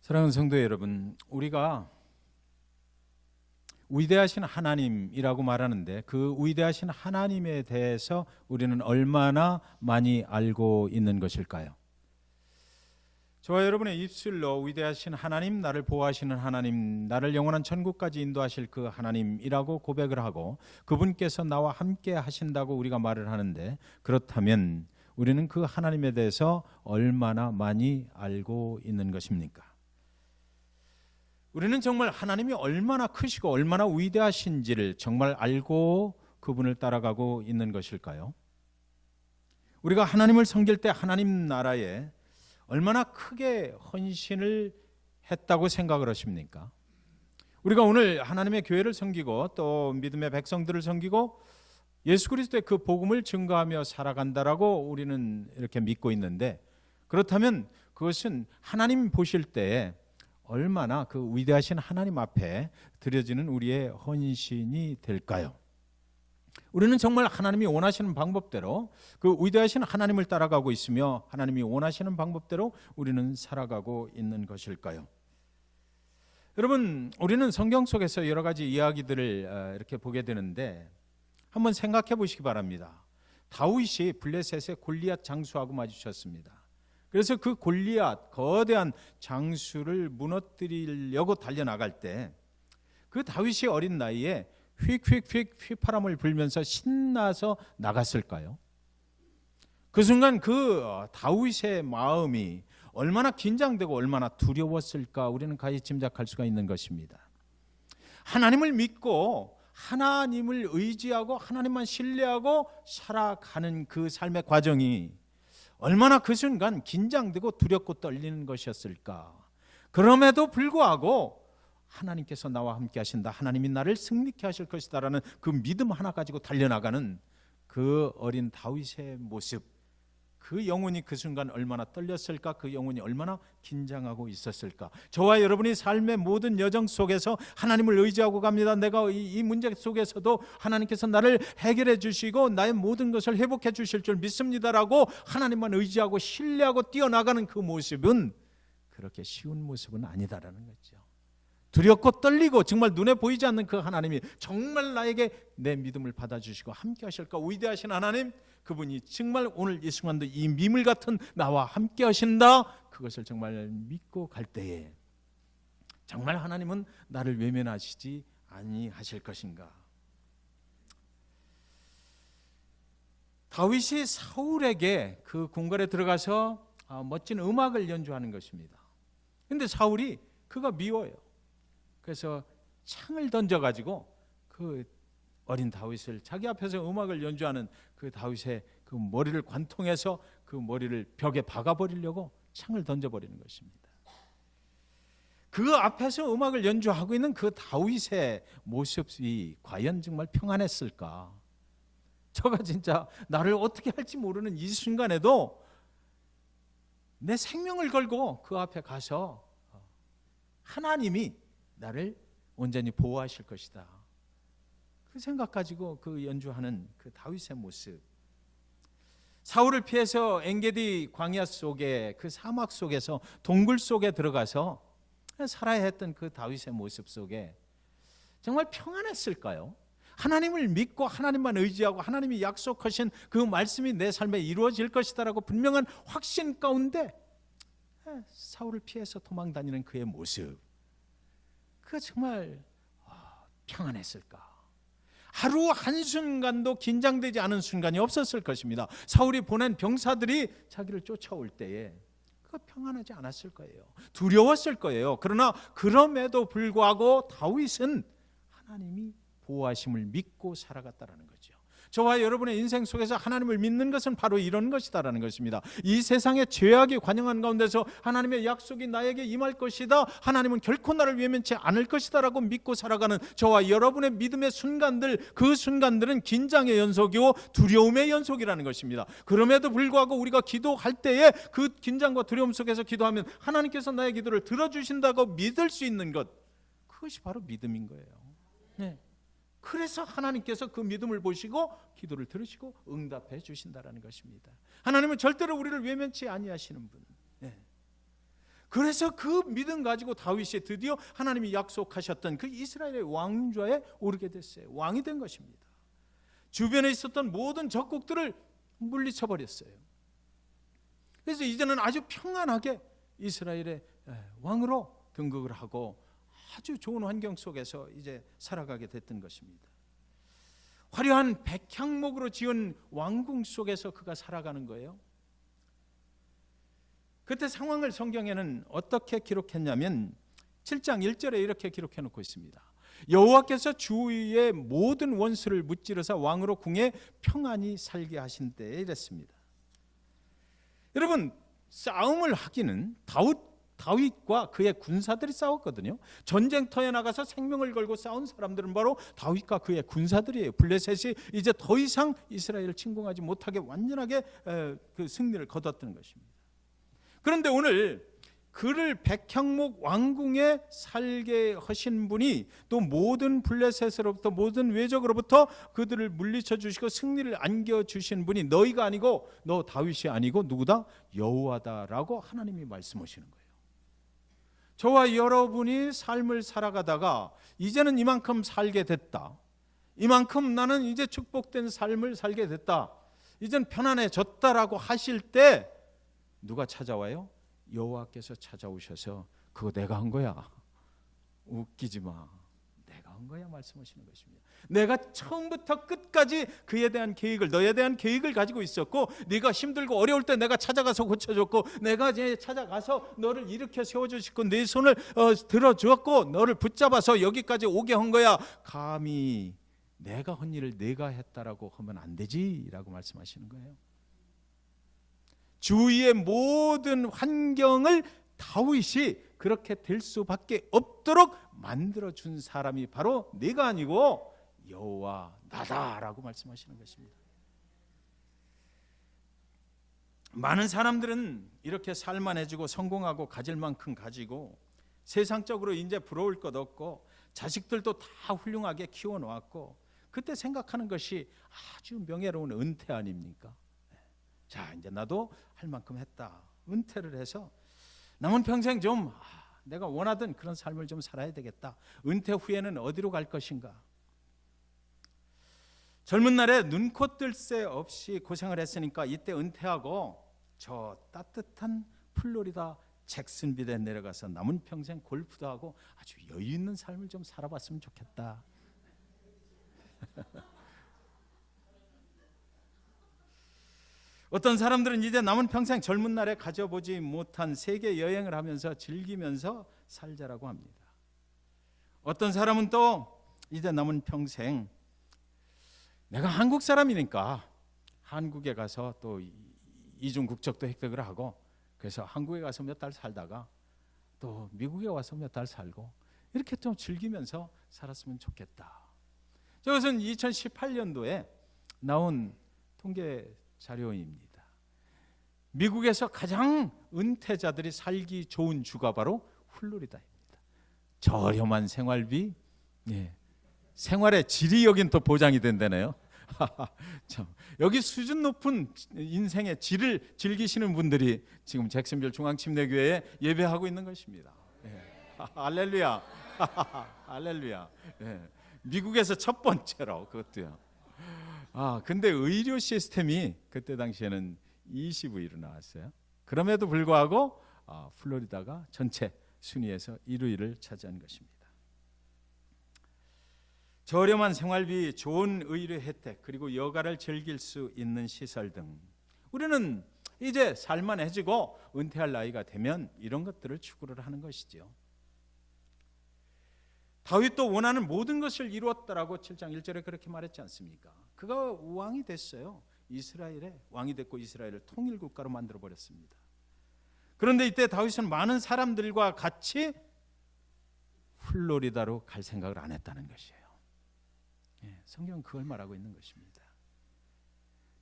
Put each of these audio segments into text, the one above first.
사랑하는 성도 여러분, 우리가 위대하신 하나님이라고 말하는데 그 위대하신 하나님에 대해서 우리는 얼마나 많이 알고 있는 것일까요? 저와 여러분의 입술로 위대하신 하나님, 나를 보호하시는 하나님, 나를 영원한 천국까지 인도하실 그 하나님이라고 고백을 하고 그분께서 나와 함께 하신다고 우리가 말을 하는데, 그렇다면 우리는 그 하나님에 대해서 얼마나 많이 알고 있는 것입니까? 우리는 정말 하나님이 얼마나 크시고 얼마나 위대하신지를 정말 알고 그분을 따라가고 있는 것일까요? 우리가 하나님을 섬길 때 하나님 나라에 얼마나 크게 헌신을 했다고 생각을 하십니까? 우리가 오늘 하나님의 교회를 섬기고 또 믿음의 백성들을 섬기고 예수 그리스도의 그 복음을 증거하며 살아간다라고 우리는 이렇게 믿고 있는데, 그렇다면 그것은 하나님 보실 때에 얼마나 그 위대하신 하나님 앞에 드려지는 우리의 헌신이 될까요? 우리는 정말 하나님이 원하시는 방법대로 그 위대하신 하나님을 따라가고 있으며 하나님이 원하시는 방법대로 우리는 살아가고 있는 것일까요? 여러분, 우리는 성경 속에서 여러 가지 이야기들을 이렇게 보게 되는데 한번 생각해 보시기 바랍니다. 다윗이 블레셋의 골리앗 장수하고 마주쳤습니다. 그래서 그 골리앗 거대한 장수를 무너뜨리려고 달려나갈 때 그 다윗이 어린 나이에 휙휙휙 휘파람을 불면서 신나서 나갔을까요? 그 순간 그 다윗의 마음이 얼마나 긴장되고 얼마나 두려웠을까 우리는 가히 짐작할 수가 있는 것입니다. 하나님을 믿고 하나님을 의지하고 하나님만 신뢰하고 살아가는 그 삶의 과정이 얼마나 그 순간 긴장되고 두렵고 떨리는 것이었을까. 그럼에도 불구하고 하나님께서 나와 함께 하신다, 하나님이 나를 승리케 하실 것이다 라는 그 믿음 하나 가지고 달려나가는 그 어린 다윗의 모습, 그 영혼이 그 순간 얼마나 떨렸을까, 그 영혼이 얼마나 긴장하고 있었을까. 저와 여러분이 삶의 모든 여정 속에서 하나님을 의지하고 갑니다. 내가 이 문제 속에서도 하나님께서 나를 해결해 주시고 나의 모든 것을 회복해 주실 줄 믿습니다라고 하나님만 의지하고 신뢰하고 뛰어나가는 그 모습은 그렇게 쉬운 모습은 아니다라는 거죠. 두렵고 떨리고 정말 눈에 보이지 않는 그 하나님이 정말 나에게 내 믿음을 받아주시고 함께 하실까. 위대하신 하나님, 그분이 정말 오늘 이 순간도 이 미물 같은 나와 함께 하신다, 그것을 정말 믿고 갈 때에 정말 하나님은 나를 외면하시지 아니하실 것인가. 다윗이 사울에게 그 궁궐에 들어가서 멋진 음악을 연주하는 것입니다. 그런데 사울이 그가 미워요. 그래서 창을 던져가지고 그 어린 다윗을, 자기 앞에서 음악을 연주하는 그 다윗의 그 머리를 관통해서 그 머리를 벽에 박아버리려고 창을 던져버리는 것입니다. 그 앞에서 음악을 연주하고 있는 그 다윗의 모습이 과연 정말 평안했을까? 저가 진짜 나를 어떻게 할지 모르는 이 순간에도 내 생명을 걸고 그 앞에 가서 하나님이 나를 온전히 보호하실 것이다, 그 생각 가지고 그 연주하는 그 다윗의 모습. 사울을 피해서 엔게디 광야 속에, 그 사막 속에서 동굴 속에 들어가서 살아야 했던 그 다윗의 모습 속에 정말 평안했을까요? 하나님을 믿고 하나님만 의지하고 하나님이 약속하신 그 말씀이 내 삶에 이루어질 것이다라고 분명한 확신 가운데 사울을 피해서 도망다니는 그의 모습, 그가 정말 평안했을까? 하루 한순간도 긴장되지 않은 순간이 없었을 것입니다. 사울이 보낸 병사들이 자기를 쫓아올 때에 그가 평안하지 않았을 거예요. 두려웠을 거예요. 그러나 그럼에도 불구하고 다윗은 하나님이 보호하심을 믿고 살아갔다라는 거죠. 저와 여러분의 인생 속에서 하나님을 믿는 것은 바로 이런 것이다라는 것입니다. 이 세상의 죄악이 관영한 가운데서 하나님의 약속이 나에게 임할 것이다, 하나님은 결코 나를 외면치 않을 것이다 라고 믿고 살아가는 저와 여러분의 믿음의 순간들, 그 순간들은 긴장의 연속이고 두려움의 연속이라는 것입니다. 그럼에도 불구하고 우리가 기도할 때에 그 긴장과 두려움 속에서 기도하면 하나님께서 나의 기도를 들어주신다고 믿을 수 있는 것, 그것이 바로 믿음인 거예요. 네. 그래서 하나님께서 그 믿음을 보시고 기도를 들으시고 응답해 주신다라는 것입니다. 하나님은 절대로 우리를 외면치 아니하시는 분. 네. 그래서 그 믿음 가지고 다윗이 드디어 하나님이 약속하셨던 그 이스라엘의 왕좌에 오르게 됐어요. 왕이 된 것입니다. 주변에 있었던 모든 적국들을 물리쳐 버렸어요. 그래서 이제는 아주 평안하게 이스라엘의 왕으로 등극을 하고 아주 좋은 환경 속에서 이제 살아가게 됐던 것입니다. 화려한 백향목으로 지은 왕궁 속에서 그가 살아가는 거예요. 그때 상황을 성경에는 어떻게 기록했냐면 7장 1절에 이렇게 기록해 놓고 있습니다. 여호와께서 주위의 모든 원수를 무찌르사 왕으로 궁에 평안히 살게 하신 때에 이랬습니다. 여러분, 싸움을 하기는 다윗과 그의 군사들이 싸웠거든요. 전쟁터에 나가서 생명을 걸고 싸운 사람들은 바로 다윗과 그의 군사들이에요. 블레셋이 이제 더 이상 이스라엘을 침공하지 못하게 완전하게 그 승리를 거뒀던 것입니다. 그런데 오늘 그를 백향목 왕궁에 살게 하신 분이 또 모든 블레셋으로부터 모든 외적으로부터 그들을 물리쳐 주시고 승리를 안겨 주신 분이 너희가 아니고 너 다윗이 아니고 누구다? 여호와다라고 하나님이 말씀하시는 거예요. 저와 여러분이 삶을 살아가다가 이제는 이만큼 살게 됐다. 이만큼 나는 이제 축복된 삶을 살게 됐다. 이젠 편안해졌다라고 하실 때 누가 찾아와요? 여호와께서 찾아오셔서 그거 내가 한 거야. 웃기지 마. 내가 한 거야 말씀하시는 것입니다. 내가 처음부터 끝까지 그에 대한 계획을 너에 대한 계획을 가지고 있었고 네가 힘들고 어려울 때 내가 찾아가서 고쳐줬고 내가 이제 찾아가서 너를 일으켜 세워주시고 내 손을 들어주었고 너를 붙잡아서 여기까지 오게 한 거야. 감히 내가 한 일을 내가 했다라고 하면 안 되지라고 말씀하시는 거예요. 주위의 모든 환경을 다윗이 그렇게 될 수밖에 없도록 만들어준 사람이 바로 네가 아니고 여호와 나다라고 말씀하시는 것입니다. 많은 사람들은 이렇게 살만해지고 성공하고 가질 만큼 가지고 세상적으로 이제 부러울 것 없고 자식들도 다 훌륭하게 키워놓았고 그때 생각하는 것이 아주 명예로운 은퇴 아닙니까? 자, 이제 나도 할 만큼 했다. 은퇴를 해서 남은 평생 좀 내가 원하던 그런 삶을 좀 살아야 되겠다. 은퇴 후에는 어디로 갈 것인가? 젊은 날에 눈코 뜰 새 없이 고생을 했으니까 이때 은퇴하고 저 따뜻한 플로리다 잭슨빌에 내려가서 남은 평생 골프도 하고 아주 여유 있는 삶을 좀 살아봤으면 좋겠다. 어떤 사람들은 이제 남은 평생 젊은 날에 가져보지 못한 세계 여행을 하면서 즐기면서 살자라고 합니다. 어떤 사람은 또 이제 남은 평생 내가 한국 사람이니까 한국에 가서 또 이중 국적도 획득을 하고 그래서 한국에 가서 몇 달 살다가 또 미국에 와서 몇 달 살고 이렇게 좀 즐기면서 살았으면 좋겠다. 저것은 2018년도에 나온 통계 자료입니다. 미국에서 가장 은퇴자들이 살기 좋은 주가 바로 플로리다입니다. 저렴한 생활비, 생활의 질이 여긴 또 보장이 된다네요. 여기 수준 높은 인생의 질을 즐기시는 분들이 지금 잭슨빌 중앙침례교회에 예배하고 있는 것입니다. 할렐루야, 할렐루야. 미국에서 첫 번째로 그것도요. 근데 의료 시스템이 그때 당시에는 20위로 나왔어요. 그럼에도 불구하고 플로리다가 전체 순위에서 1위를 차지한 것입니다. 저렴한 생활비, 좋은 의료 혜택, 그리고 여가를 즐길 수 있는 시설 등 우리는 이제 살만해지고 은퇴할 나이가 되면 이런 것들을 추구를 하는 것이죠. 다윗도 원하는 모든 것을 이루었다라고 7장 1절에 그렇게 말했지 않습니까? 그가 왕이 됐어요. 이스라엘의 왕이 됐고 이스라엘을 통일 국가로 만들어 버렸습니다. 그런데 이때 다윗은 많은 사람들과 같이 플로리다로 갈 생각을 안 했다는 것이에요. 성경은 그걸 말하고 있는 것입니다.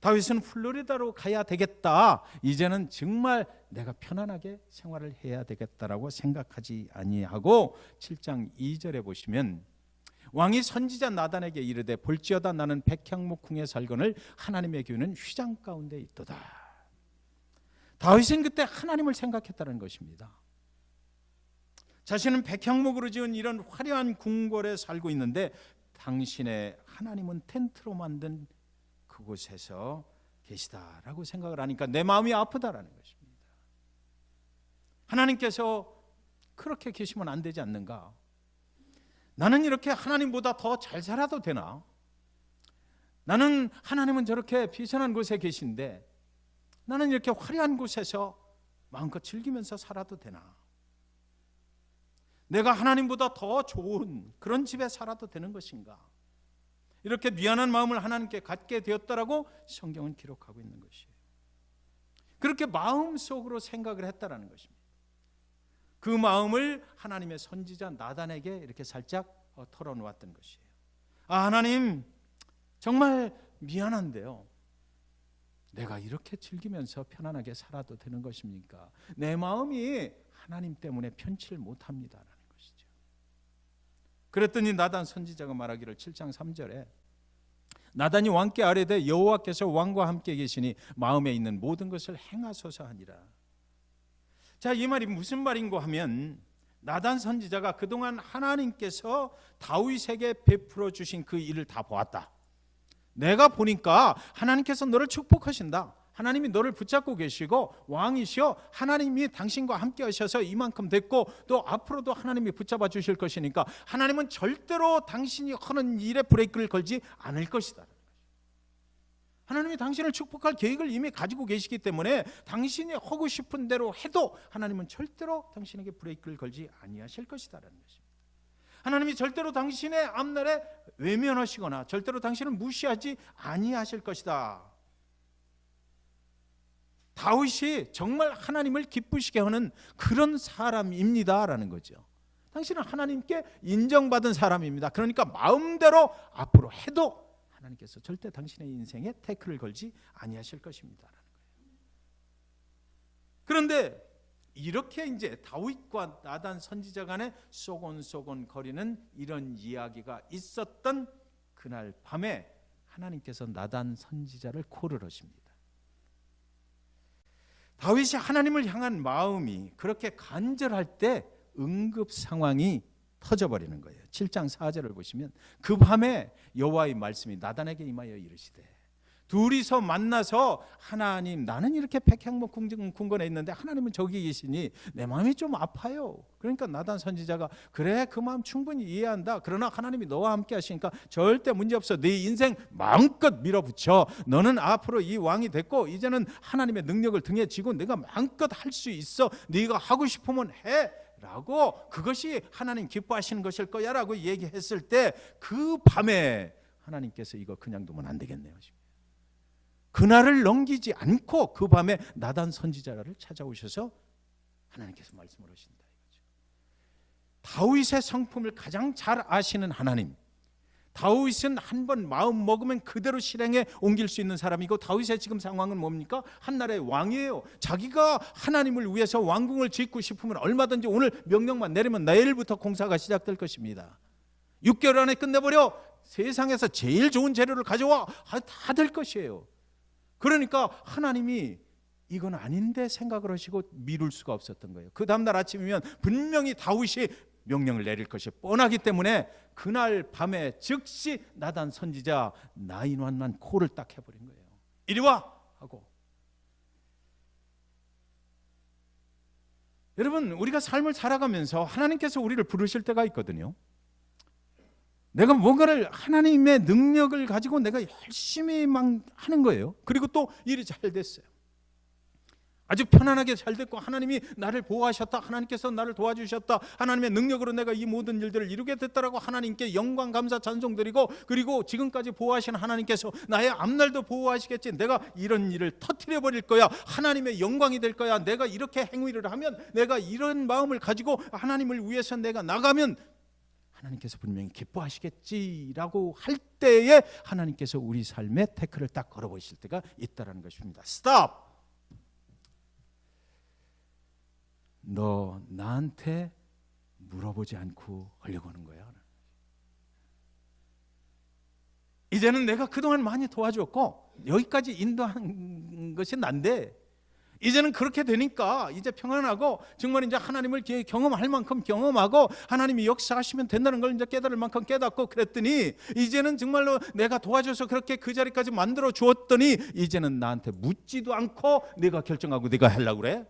다윗은 플로리다로 가야 되겠다. 이제는 정말 내가 편안하게 생활을 해야 되겠다라고 생각하지 아니하고 7장 2절에 보시면 왕이 선지자 나단에게 이르되 볼지어다 나는 백향목 궁에 살거늘 하나님의 교회는 휘장 가운데 있도다. 다윗은 그때 하나님을 생각했다는 것입니다. 자신은 백향목으로 지은 이런 화려한 궁궐에 살고 있는데 당신의 하나님은 텐트로 만든 그곳에서 계시다라고 생각을 하니까 내 마음이 아프다라는 것입니다. 하나님께서 그렇게 계시면 안 되지 않는가? 나는 이렇게 하나님보다 더 잘 살아도 되나? 나는 하나님은 저렇게 비천한 곳에 계신데 나는 이렇게 화려한 곳에서 마음껏 즐기면서 살아도 되나? 내가 하나님보다 더 좋은 그런 집에 살아도 되는 것인가? 이렇게 미안한 마음을 하나님께 갖게 되었다라고 성경은 기록하고 있는 것이에요. 그렇게 마음속으로 생각을 했다라는 것입니다. 그 마음을 하나님의 선지자 나단에게 이렇게 살짝 털어놓았던 것이에요. 하나님, 정말 미안한데요, 내가 이렇게 즐기면서 편안하게 살아도 되는 것입니까? 내 마음이 하나님 때문에 편치를 못합니다라는 것이죠. 그랬더니 나단 선지자가 말하기를 7장 3절에 나단이 왕께 아뢰되 여호와께서 왕과 함께 계시니 마음에 있는 모든 것을 행하소서 하니라. 자, 이 말이 무슨 말인고 하면 나단 선지자가 그동안 하나님께서 다윗에게 베풀어 주신 그 일을 다 보았다. 내가 보니까 하나님께서 너를 축복하신다. 하나님이 너를 붙잡고 계시고 왕이시여 하나님이 당신과 함께 하셔서 이만큼 됐고 또 앞으로도 하나님이 붙잡아 주실 것이니까 하나님은 절대로 당신이 하는 일에 브레이크를 걸지 않을 것이다. 하나님이 당신을 축복할 계획을 이미 가지고 계시기 때문에 당신이 하고 싶은 대로 해도 하나님은 절대로 당신에게 브레이크를 걸지 아니하실 것이다라는 것입니다. 하나님이 절대로 당신의 앞날에 외면하시거나 절대로 당신을 무시하지 아니하실 것이다. 다윗이 정말 하나님을 기쁘시게 하는 그런 사람입니다라는 거죠. 당신은 하나님께 인정받은 사람입니다. 그러니까 마음대로 앞으로 해도 하나님께서 절대 당신의 인생에 태클을 걸지 아니하실 것입니다라는 거예요. 그런데 이렇게 이제 다윗과 나단 선지자 간에 쏘곤쏘곤 거리는 이런 이야기가 있었던 그날 밤에 하나님께서 나단 선지자를 콜을 하십니다. 다윗이 하나님을 향한 마음이 그렇게 간절할 때 응급 상황이 터져버리는 거예요. 7장 4절을 보시면 그 밤에 여호와의 말씀이 나단에게 임하여 이르시되 둘이서 만나서 하나님, 나는 이렇게 백향목 궁궐에 있는데 하나님은 저기 계시니 내 마음이 좀 아파요. 그러니까 나단 선지자가 그래, 그 마음 충분히 이해한다. 그러나 하나님이 너와 함께 하시니까 절대 문제없어. 네 인생 마음껏 밀어붙여. 너는 앞으로 이 왕이 됐고 이제는 하나님의 능력을 등에 지고 내가 마음껏 할 수 있어. 네가 하고 싶으면 해 라고, 그것이 하나님 기뻐하시는 것일 거야 라고 얘기했을 때 그 밤에 하나님께서 이거 그냥 두면 안 되겠네요. 그날을 넘기지 않고 그 밤에 나단 선지자를 찾아오셔서 하나님께서 말씀을 하신다 이거죠. 다윗의 성품을 가장 잘 아시는 하나님, 다윗은 한번 마음 먹으면 그대로 실행에 옮길 수 있는 사람이고 다윗의 지금 상황은 뭡니까? 한나라의 왕이에요. 자기가 하나님을 위해서 왕궁을 짓고 싶으면 얼마든지 오늘 명령만 내리면 내일부터 공사가 시작될 것입니다. 6개월 안에 끝내버려. 세상에서 제일 좋은 재료를 가져와. 다 될 것이에요. 그러니까 하나님이 이건 아닌데 생각을 하시고 미룰 수가 없었던 거예요. 그 다음날 아침이면 분명히 다윗이 명령을 내릴 것이 뻔하기 때문에 그날 밤에 즉시 나단 선지자 911 콜을 딱 해버린 거예요. 이리 와 하고. 여러분, 우리가 삶을 살아가면서 하나님께서 우리를 부르실 때가 있거든요. 내가 뭔가를 하나님의 능력을 가지고 내가 열심히 막 하는 거예요. 그리고 또 일이 잘 됐어요. 아주 편안하게 잘 됐고 하나님이 나를 보호하셨다. 하나님께서 나를 도와주셨다. 하나님의 능력으로 내가 이 모든 일들을 이루게 됐다라고 하나님께 영광, 감사, 찬송드리고, 그리고 지금까지 보호하신 하나님께서 나의 앞날도 보호하시겠지. 내가 이런 일을 터뜨려 버릴 거야. 하나님의 영광이 될 거야. 내가 이렇게 행위를 하면, 내가 이런 마음을 가지고 하나님을 위해서 내가 나가면 하나님께서 분명히 기뻐하시겠지라고 할 때에 하나님께서 우리 삶에 태클을 딱 걸어보실 때가 있다는 것입니다. 스톱! 너 나한테 물어보지 않고 하려고 하는 거야. 이제는 내가 그동안 많이 도와줬고 여기까지 인도한 것이 난데 이제는 그렇게 되니까 이제 평안하고 정말 이제 하나님을 경험할 만큼 경험하고 하나님이 역사하시면 된다는 걸 이제 깨달을 만큼 깨닫고 그랬더니 이제는 정말로 내가 도와줘서 그렇게 그 자리까지 만들어 주었더니 이제는 나한테 묻지도 않고 네가 결정하고 네가 하려고 그래.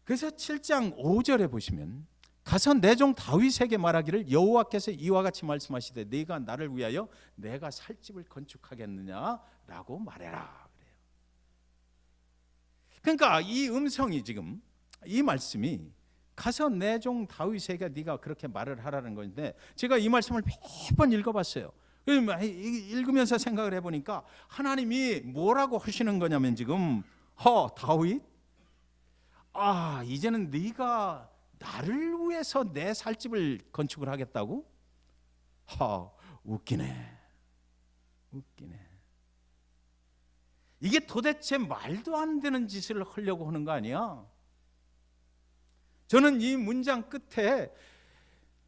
그래서 7장 5절에 보시면 가서 내 종 다윗에게 말하기를 여호와께서 이와 같이 말씀하시되 네가 나를 위하여 내가 살 집을 건축하겠느냐라고 말해라 그래요. 그러니까 이 음성이 지금 이 말씀이 가서 내 종 다윗에게 네가 그렇게 말을 하라는 건데 제가 이 말씀을 몇 번 읽어봤어요. 읽으면서 생각을 해보니까 하나님이 뭐라고 하시는 거냐면 지금 다윗 이제는 네가 나를 위해서 내 살집을 건축을 하겠다고? 웃기네. 이게 도대체 말도 안 되는 짓을 하려고 하는 거 아니야? 저는 이 문장 끝에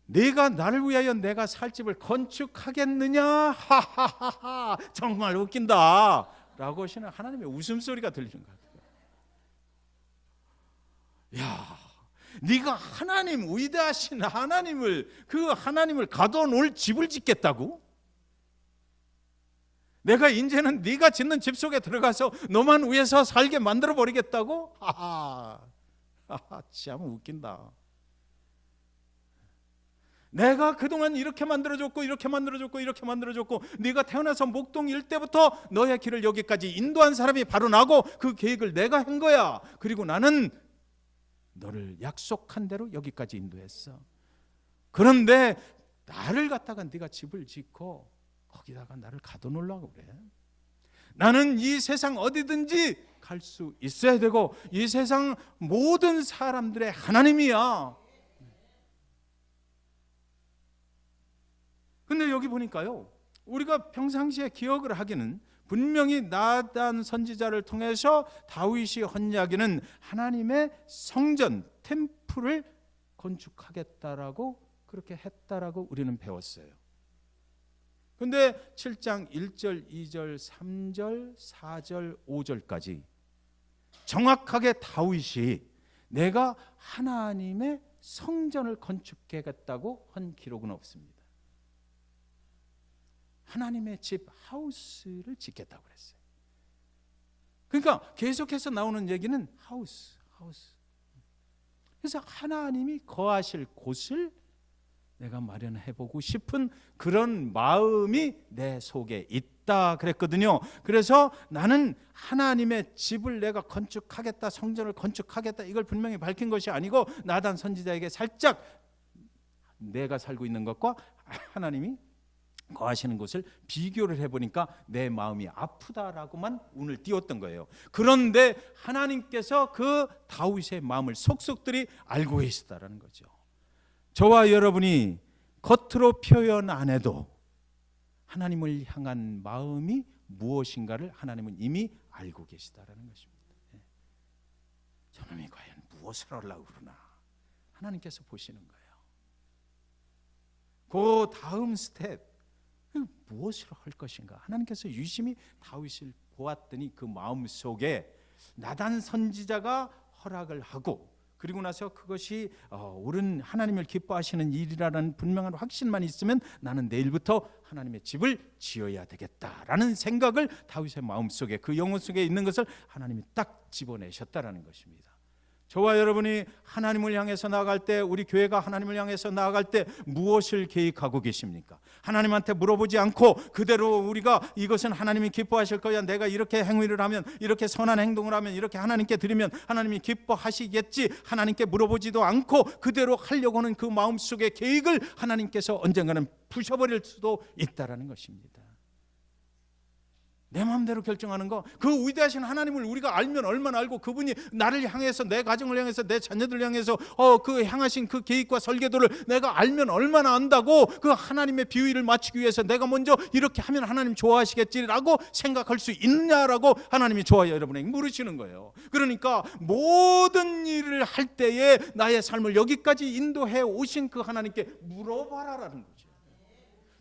네가 나를 위하여 내가 살집을 건축하겠느냐? 하하하하 정말 웃긴다 라고 하시는 하나님의 웃음소리가 들리는 것 같아요. 야, 네가 하나님 위대하신 하나님을 그 하나님을 가둬놓을 집을 짓겠다고? 내가 이제는 네가 짓는 집 속에 들어가서 너만 위해서 살게 만들어 버리겠다고? 참 웃긴다. 내가 그동안 이렇게 만들어줬고 이렇게 만들어줬고 이렇게 만들어줬고 네가 태어나서 목동일 때부터 너의 길을 여기까지 인도한 사람이 바로 나고 그 계획을 내가 한 거야. 그리고 나는 너를 약속한 대로 여기까지 인도했어. 그런데 나를 갖다가 네가 집을 짓고 거기다가 나를 가둬놓으려고 그래. 나는 이 세상 어디든지 갈 수 있어야 되고 이 세상 모든 사람들의 하나님이야. 근데 여기 보니까요, 우리가 평상시에 기억을 하기는 분명히 나단 선지자를 통해서 다윗이 한 이야기는 하나님의 성전, 템플을 건축하겠다라고 그렇게 했다라고 우리는 배웠어요. 근데 7장 1절, 2절, 3절, 4절, 5절까지 정확하게 다윗이 내가 하나님의 성전을 건축하겠다고 한 기록은 없습니다. 하나님의 집 하우스를 짓겠다고 그랬어요. 그러니까 계속해서 나오는 얘기는 하우스. 그래서 하나님이 거하실 곳을 내가 마련해보고 싶은 그런 마음이 내 속에 있다 그랬거든요. 그래서 나는 하나님의 집을 내가 건축하겠다, 성전을 건축하겠다, 이걸 분명히 밝힌 것이 아니고 나단 선지자에게 살짝 내가 살고 있는 것과 하나님이 거하시는 곳을 비교를 해보니까 내 마음이 아프다라고만 운을 띄웠던 거예요. 그런데 하나님께서 그 다윗의 마음을 속속들이 알고 계시다라는 거죠. 저와 여러분이 겉으로 표현 안 해도 하나님을 향한 마음이 무엇인가를 하나님은 이미 알고 계시다라는 것입니다. 저놈이 과연 무엇을 하려고 그러나 하나님께서 보시는 거예요. 그 다음 스텝 무엇을 할 것인가? 하나님께서 유심히 다윗을 보았더니 그 마음 속에 나단 선지자가 허락을 하고 그리고 나서 그것이 옳은 하나님을 기뻐하시는 일이라는 분명한 확신만 있으면 나는 내일부터 하나님의 집을 지어야 되겠다라는 생각을 다윗의 마음 속에 그 영혼 속에 있는 것을 하나님이 딱 집어내셨다라는 것입니다. 저와 여러분이 하나님을 향해서 나아갈 때, 우리 교회가 하나님을 향해서 나아갈 때 무엇을 계획하고 계십니까? 하나님한테 물어보지 않고 그대로 우리가 이것은 하나님이 기뻐하실 거야, 내가 이렇게 행위를 하면, 이렇게 선한 행동을 하면, 이렇게 하나님께 드리면 하나님이 기뻐하시겠지, 하나님께 물어보지도 않고 그대로 하려고 하는 그 마음속의 계획을 하나님께서 언젠가는 부셔버릴 수도 있다라는 것입니다. 내 마음대로 결정하는 거, 그 위대하신 하나님을 우리가 알면 얼마나 알고, 그분이 나를 향해서, 내 가정을 향해서, 내 자녀들 향해서 그 향하신 그 계획과 설계도를 내가 알면 얼마나 안다고, 그 하나님의 비위를 맞추기 위해서 내가 먼저 이렇게 하면 하나님 좋아하시겠지라고 생각할 수 있느냐라고 하나님이 저와 여러분에게 물으시는 거예요. 그러니까 모든 일을 할 때에 나의 삶을 여기까지 인도해 오신 그 하나님께 물어봐라라는 거죠.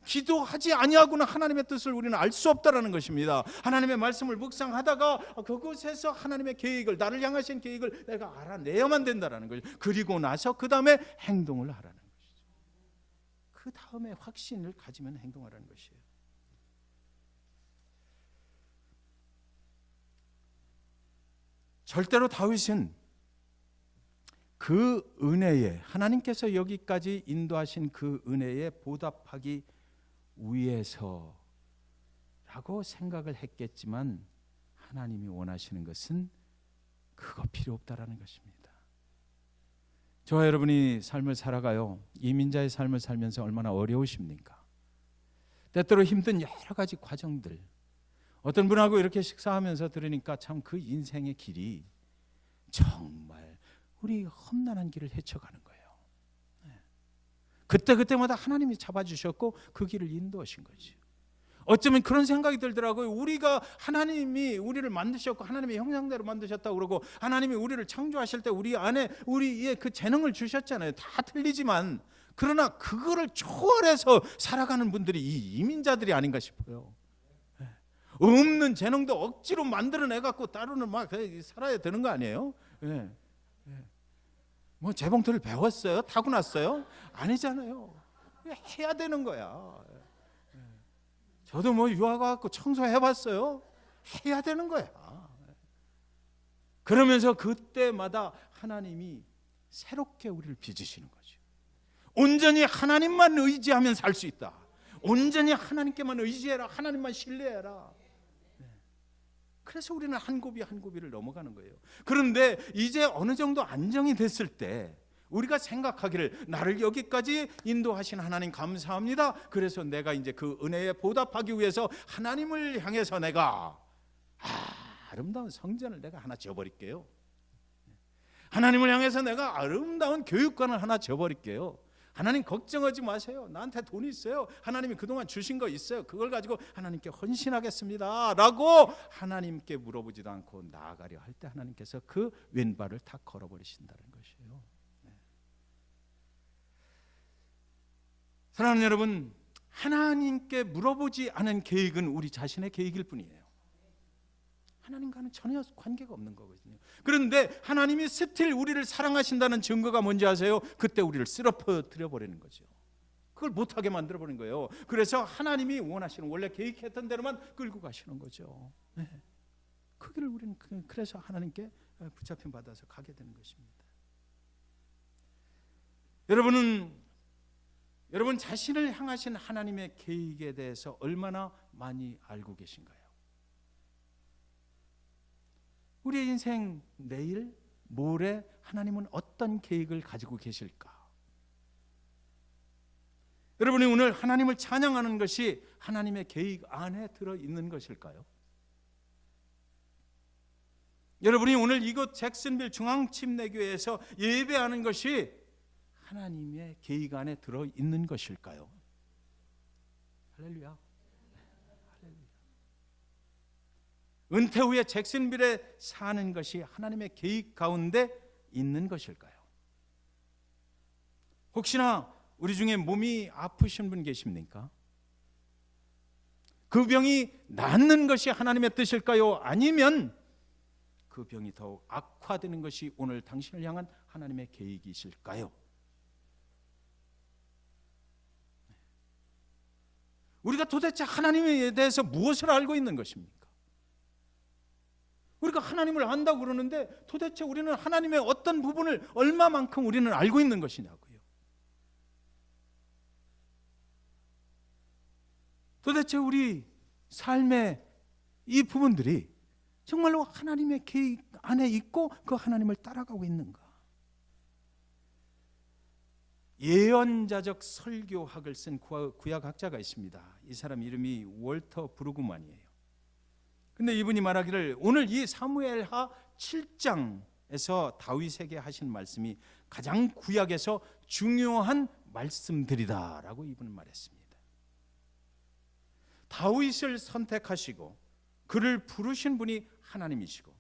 기도하지 아니하고는 하나님의 뜻을 우리는 알 수 없다라는 것입니다. 하나님의 말씀을 묵상하다가 그곳에서 하나님의 계획을, 나를 향하신 계획을 내가 알아내야만 된다라는 거죠. 그리고 나서 그 다음에 행동을 하라는 것이죠. 그 다음에 확신을 가지면 행동하라는 것이에요. 절대로 다윗은 그 은혜에, 하나님께서 여기까지 인도하신 그 은혜에 보답하기 위해서라고 생각을 했겠지만 하나님이 원하시는 것은 그거 필요 없다라는 것입니다. 저와 여러분이 삶을 살아가요, 이민자의 삶을 살면서 얼마나 어려우십니까? 때때로 힘든 여러 가지 과정들, 어떤 분하고 이렇게 식사하면서 들으니까 참 그 인생의 길이 정말 우리 험난한 길을 헤쳐가는 거예요. 그때마다 하나님이 잡아주셨고 그 길을 인도하신 거죠. 어쩌면 그런 생각이 들더라고요. 우리가, 하나님이 우리를 만드셨고 하나님의 형상대로 만드셨다고 그러고, 하나님이 우리를 창조하실 때 우리 안에 우리의 그 재능을 주셨잖아요. 다 틀리지만 그러나 그거를 초월해서 살아가는 분들이 이 이민자들이 아닌가 싶어요. 없는 재능도 억지로 만들어내 갖고 따로는 막 살아야 되는 거 아니에요? 뭐 재봉틀을 배웠어요? 타고났어요? 아니잖아요. 해야 되는 거야. 저도 뭐 유학 가고 청소해봤어요? 해야 되는 거야. 그러면서 그때마다 하나님이 새롭게 우리를 빚으시는 거죠. 온전히 하나님만 의지하면 살 수 있다. 온전히 하나님께만 의지해라. 하나님만 신뢰해라. 그래서 우리는 한 고비 한 고비를 넘어가는 거예요. 그런데 이제 어느 정도 안정이 됐을 때 우리가 생각하기를, 나를 여기까지 인도하신 하나님 감사합니다. 그래서 내가 이제 그 은혜에 보답하기 위해서 하나님을 향해서 내가 아름다운 성전을 내가 하나 지어버릴게요. 하나님을 향해서 내가 아름다운 교육관을 하나 지어버릴게요. 하나님 걱정하지 마세요. 나한테 돈이 있어요. 하나님이 그동안 주신 거 있어요. 그걸 가지고 하나님께 헌신하겠습니다 라고 하나님께 물어보지도 않고 나아가려 할 때 하나님께서 그 왼발을 탁 걸어버리신다는 것이에요. 사랑하는 여러분, 하나님께 물어보지 않은 계획은 우리 자신의 계획일 뿐이에요. 하나님과는 전혀 관계가 없는 거거든요. 그런데 하나님이 스틸 우리를 사랑하신다는 증거가 뭔지 아세요? 그때 우리를 쓰러뜨려 버리는 거죠. 그걸 못하게 만들어 버리는 거예요. 그래서 하나님이 원하시는, 원래 계획했던 대로만 끌고 가시는 거죠. 그 길을 우리는 그래서 하나님께 붙잡힘 받아서 가게 되는 것입니다. 여러분 자신을 향하신 하나님의 계획에 대해서 얼마나 많이 알고 계신가요? 우리의 인생, 내일, 모레 하나님은 어떤 계획을 가지고 계실까? 여러분이 오늘 하나님을 찬양하는 것이 하나님의 계획 안에 들어있는 것일까요? 여러분이 오늘 이곳 잭슨빌 중앙침례교회에서 예배하는 것이 하나님의 계획 안에 들어있는 것일까요? 할렐루야. 은퇴 후에 잭슨빌에 사는 것이 하나님의 계획 가운데 있는 것일까요? 혹시나 우리 중에 몸이 아프신 분 계십니까? 그 병이 낫는 것이 하나님의 뜻일까요? 아니면 그 병이 더욱 악화되는 것이 오늘 당신을 향한 하나님의 계획이실까요? 우리가 도대체 하나님에 대해서 무엇을 알고 있는 것입니까? 우리가 하나님을 안다고 그러는데 도대체 우리는 하나님의 어떤 부분을 얼마만큼 우리는 알고 있는 것이냐고요. 도대체 우리 삶의 이 부분들이 정말로 하나님의 계획 안에 있고 그 하나님을 따라가고 있는가? 예언자적 설교학을 쓴 구약학자가 있습니다. 이 사람 이름이 월터 브루그만이에요. 근데 이분이 말하기를, 오늘 이 사무엘하 7장에서 다윗에게 하신 말씀이 가장 구약에서 중요한 말씀들이다라고 이분은 말했습니다. 다윗을 선택하시고 그를 부르신 분이 하나님이시고,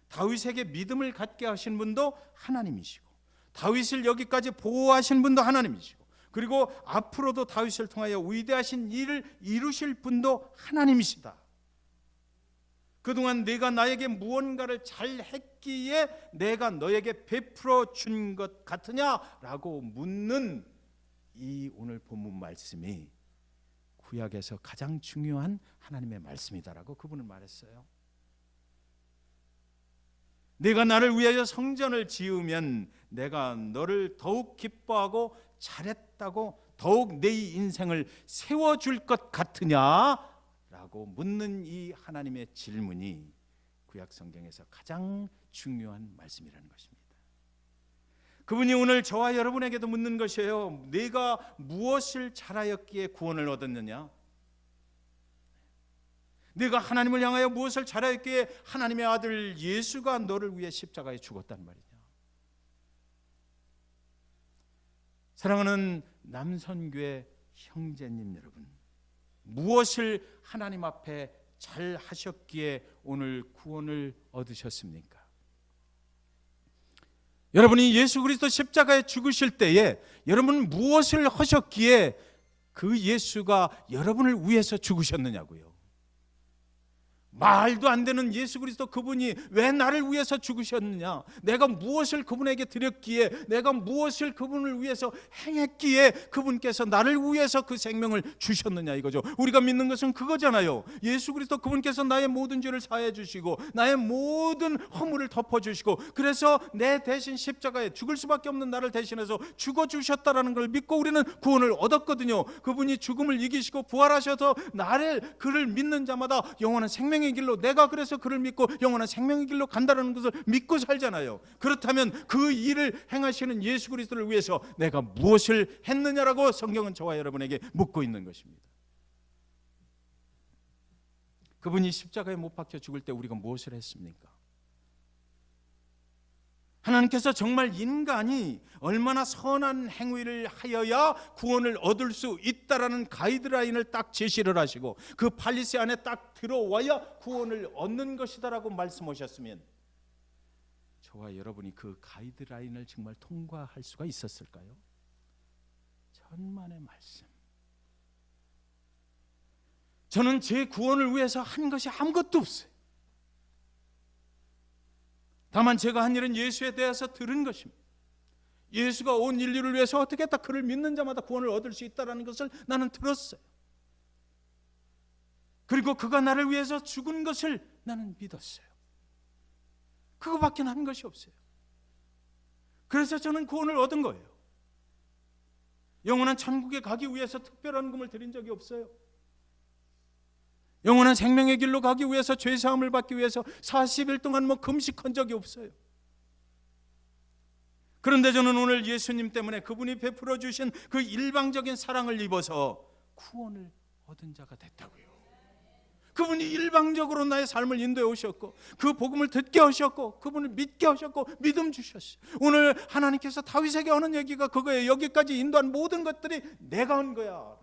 다윗에게 믿음을 갖게 하신 분도 하나님이시고, 다윗을 여기까지 보호하신 분도 하나님이시고, 그리고 앞으로도 다윗을 통하여 위대하신 일을 이루실 분도 하나님이시다. 그동안 내가 나에게 무언가를 잘 했기에 내가 너에게 베풀어 준 것 같으냐라고 묻는 이 오늘 본문 말씀이 구약에서 가장 중요한 하나님의 말씀이다라고 그분은 말했어요. 내가 나를 위하여 성전을 지으면 내가 너를 더욱 기뻐하고 잘했다고 더욱 내 인생을 세워줄 것 같으냐라고 묻는 이 하나님의 질문이 구약 성경에서 가장 중요한 말씀이라는 것입니다. 그분이 오늘 저와 여러분에게도 묻는 것이에요. 내가 무엇을 잘하였기에 구원을 얻었느냐? 내가 하나님을 향하여 무엇을 잘하였기에 하나님의 아들 예수가 너를 위해 십자가에 죽었단 말이냐? 사랑하는 남선교회 형제님 여러분, 무엇을 하나님 앞에 잘 하셨기에 오늘 구원을 얻으셨습니까? 여러분이 예수 그리스도 십자가에 죽으실 때에 여러분 무엇을 하셨기에 그 예수가 여러분을 위해서 죽으셨느냐고요. 말도 안 되는 예수 그리스도 그분이 왜 나를 위해서 죽으셨느냐? 내가 무엇을 그분에게 드렸기에, 내가 무엇을 그분을 위해서 행했기에 그분께서 나를 위해서 그 생명을 주셨느냐 이거죠. 우리가 믿는 것은 그거잖아요. 예수 그리스도 그분께서 나의 모든 죄를 사해 주시고 나의 모든 허물을 덮어 주시고 그래서 내 대신 십자가에 죽을 수밖에 없는 나를 대신해서 죽어 주셨다라는 걸 믿고 우리는 구원을 얻었거든요. 그분이 죽음을 이기시고 부활하셔서 그를 믿는 자마다 영원한 생명의 길로, 내가 그래서 그를 믿고 영원한 생명의 길로 간다는 것을 믿고 살잖아요. 그렇다면 그 일을 행하시는 예수 그리스도를 위해서 내가 무엇을 했느냐라고 성경은 저와 여러분에게 묻고 있는 것입니다. 그분이 십자가에 못 박혀 죽을 때 우리가 무엇을 했습니까? 하나님께서 정말 인간이 얼마나 선한 행위를 하여야 구원을 얻을 수 있다라는 가이드라인을 딱 제시를 하시고 그 팔리시 안에 딱 들어와야 구원을 얻는 것이다라고 말씀하셨으면 저와 여러분이 그 가이드라인을 정말 통과할 수가 있었을까요? 천만의 말씀. 저는 제 구원을 위해서 한 것이 아무것도 없어요. 다만 제가 한 일은 예수에 대해서 들은 것입니다. 예수가 온 인류를 위해서 어떻게 딱 그를 믿는 자마다 구원을 얻을 수 있다는 것을 나는 들었어요. 그리고 그가 나를 위해서 죽은 것을 나는 믿었어요. 그거밖에 한 것이 없어요. 그래서 저는 구원을 얻은 거예요. 영원한 천국에 가기 위해서 특별한 금을 드린 적이 없어요. 영원한 생명의 길로 가기 위해서, 죄사함을 받기 위해서 40일 동안 금식한 적이 없어요. 그런데 저는 오늘 예수님 때문에 그분이 베풀어 주신 그 일방적인 사랑을 입어서 구원을 얻은 자가 됐다고요. 그분이 일방적으로 나의 삶을 인도해 오셨고 그 복음을 듣게 하셨고 그분을 믿게 하셨고 믿음 주셨어요. 오늘 하나님께서 다윗에게 하는 얘기가 그거예요. 여기까지 인도한 모든 것들이 내가 한 거야.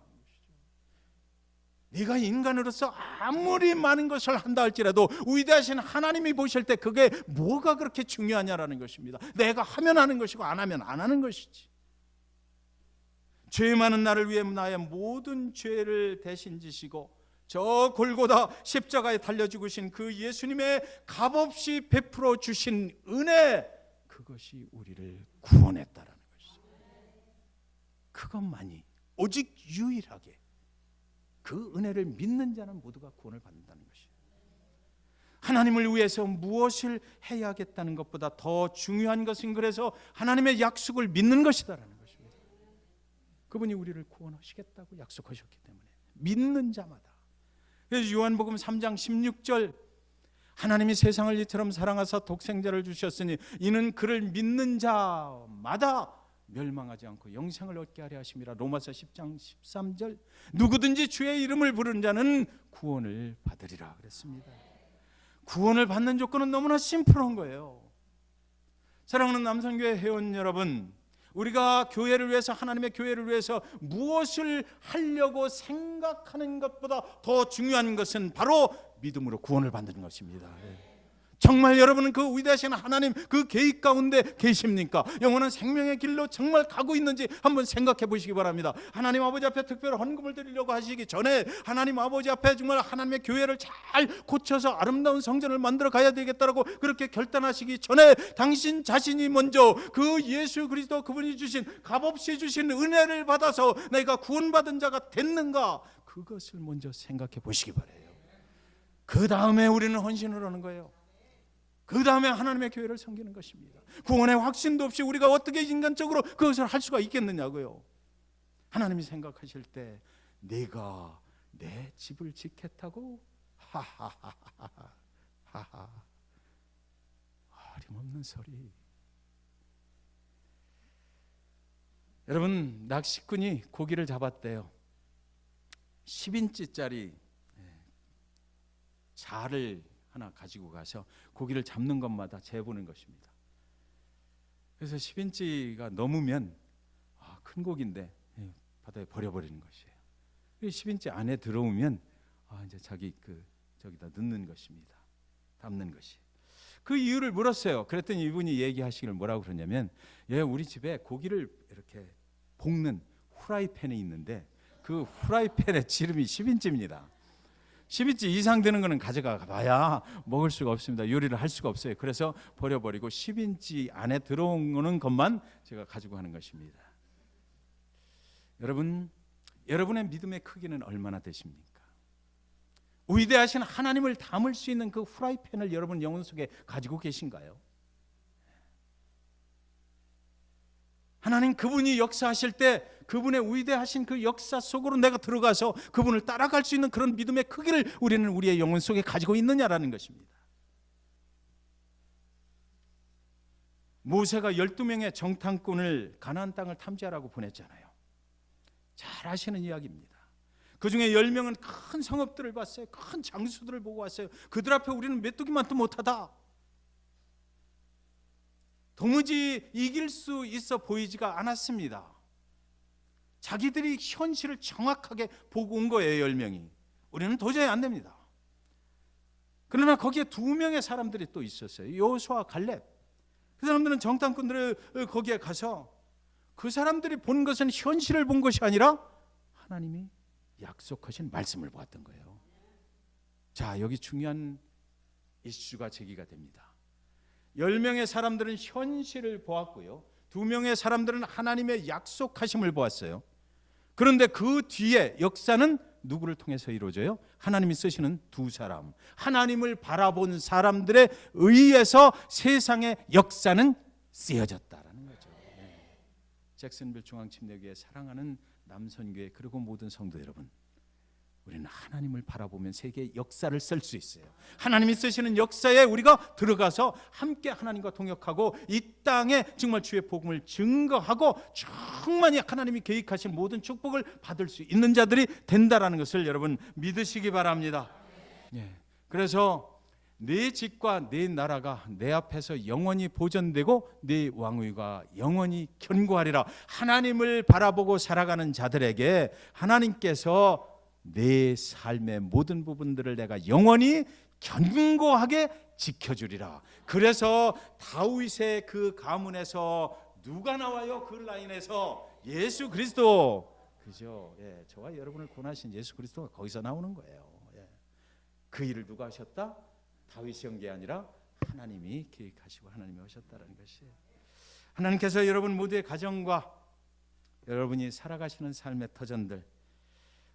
네가 인간으로서 아무리 많은 것을 한다 할지라도 위대하신 하나님이 보실 때 그게 뭐가 그렇게 중요하냐라는 것입니다. 내가 하면 하는 것이고 안 하면 안 하는 것이지. 죄 많은 나를 위해 나의 모든 죄를 대신 지시고 저 골고다 십자가에 달려 죽으신 그 예수님의 값없이 베풀어 주신 은혜, 그것이 우리를 구원했다라는 것이죠. 그것만이 오직 유일하게 그 은혜를 믿는 자는 모두가 구원을 받는다는 것이에요. 하나님을 위해서 무엇을 해야겠다는 것보다 더 중요한 것은 그래서 하나님의 약속을 믿는 것이다라는 것입니다. 그분이 우리를 구원하시겠다고 약속하셨기 때문에 믿는 자마다. 그래서 요한복음 3장 16절 하나님이 세상을 이처럼 사랑하사 독생자를 주셨으니 이는 그를 믿는 자마다 멸망하지 않고 영생을 얻게 하려 하심이라. 로마서 10장 13절 누구든지 주의 이름을 부르는 자는 구원을 받으리라 그랬습니다. 구원을 받는 조건은 너무나 심플한 거예요. 사랑하는 남성교회 회원 여러분, 우리가 교회를 위해서, 하나님의 교회를 위해서 무엇을 하려고 생각하는 것보다 더 중요한 것은 바로 믿음으로 구원을 받는 것입니다. 정말 여러분은 그 위대하신 하나님 그 계획 가운데 계십니까? 영원한 생명의 길로 정말 가고 있는지 한번 생각해 보시기 바랍니다. 하나님 아버지 앞에 특별한 헌금을 드리려고 하시기 전에 하나님 아버지 앞에 정말 하나님의 교회를 잘 고쳐서 아름다운 성전을 만들어 가야 되겠다라고 그렇게 결단하시기 전에 당신 자신이 먼저 그 예수 그리스도 그분이 주신 값없이 주신 은혜를 받아서 내가 구원받은 자가 됐는가, 그것을 먼저 생각해 보시기 바라요. 그 다음에 우리는 헌신을 하는 거예요. 그 다음에 하나님의 교회를 섬기는 것입니다. 구원의 확신도 없이 우리가 어떻게 인간적으로 그것을 할 수가 있겠느냐고요. 하나님이 생각하실 때 내가 내 집을 짓겠다고? 하하하하하, 어림없는 소리. 여러분, 낚시꾼이 고기를 잡았대요. 10인치짜리 자를 하나 가지고 가서 고기를 잡는 것마다 재보는 것입니다. 그래서 10인치가 넘으면 큰 고기인데 바다에 버려버리는 것이에요. 10인치 안에 들어오면 이제 자기 저기다 넣는 것입니다. 담는 것이. 그 이유를 물었어요. 그랬더니 이분이 얘기하시기를 뭐라고 그러냐면, 우리 집에 고기를 이렇게 볶는 후라이팬이 있는데 그 후라이팬의 지름이 10인치입니다. 10인치 이상 되는 거는 가져가 봐야 먹을 수가 없습니다. 요리를 할 수가 없어요. 그래서 버려버리고 10인치 안에 들어오는 것만 제가 가지고 하는 것입니다. 여러분, 여러분의 믿음의 크기는 얼마나 되십니까? 위대하신 하나님을 담을 수 있는 그 후라이팬을 여러분 영혼 속에 가지고 계신가요? 하나님 그분이 역사하실 때 그분의 위대하신 그 역사 속으로 내가 들어가서 그분을 따라갈 수 있는 그런 믿음의 크기를 우리는 우리의 영혼 속에 가지고 있느냐라는 것입니다. 모세가 12명의 정탐꾼을 가나안 땅을 탐지하라고 보냈잖아요. 잘 아시는 이야기입니다. 그 중에 10명은 큰 성읍들을 봤어요. 큰 장수들을 보고 왔어요. 그들 앞에 우리는 메뚜기만도 못하다. 도무지 이길 수 있어 보이지가 않았습니다. 자기들이 현실을 정확하게 보고 온 거예요. 10명이. 우리는 도저히 안 됩니다. 그러나 거기에 2명의 사람들이 또 있었어요. 여호수아와 갈렙. 그 사람들은 정탐꾼들을 거기에 가서 그 사람들이 본 것은 현실을 본 것이 아니라 하나님이 약속하신 말씀을 보았던 거예요. 자, 여기 중요한 이슈가 제기가 됩니다. 10명의 사람들은 현실을 보았고요, 2명의 사람들은 하나님의 약속하심을 보았어요. 그런데 그 뒤에 역사는 누구를 통해서 이루어져요? 하나님이 쓰시는 2사람, 하나님을 바라본 사람들에 의해서 세상의 역사는 쓰여졌다라는 거죠. 잭슨빌 중앙침례교회 사랑하는 남선교회 그리고 모든 성도 여러분, 우리는 하나님을 바라보면 세계의 역사를 쓸 수 있어요. 하나님이 쓰시는 역사에 우리가 들어가서 함께 하나님과 동역하고 이 땅에 정말 주의 복음을 증거하고 충만히 하나님이 계획하신 모든 축복을 받을 수 있는 자들이 된다라는 것을 여러분 믿으시기 바랍니다. 그래서 네 집과 네 나라가 내 앞에서 영원히 보존되고 네 왕위가 영원히 견고하리라. 하나님을 바라보고 살아가는 자들에게 하나님께서 내 삶의 모든 부분들을 내가 영원히 견고하게 지켜주리라. 그래서 다윗의 그 가문에서 누가 나와요? 그 라인에서 예수 그리스도, 그죠? 저와 여러분을 구원하신 예수 그리스도가 거기서 나오는 거예요. 그 일을 누가 하셨다? 다윗이 한 게 아니라 하나님이 계획하시고 하나님이 하셨다는 것이에요. 하나님께서 여러분 모두의 가정과 여러분이 살아가시는 삶의 터전들,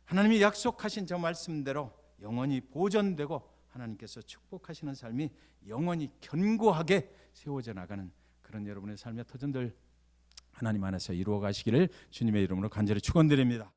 하나님이 약속하신 저 말씀대로 영원히 보존되고 하나님께서 축복하시는 삶이 영원히 견고하게 세워져 나가는 그런 여러분의 삶의 터전들 하나님 안에서 이루어 가시기를 주님의 이름으로 간절히 축원드립니다.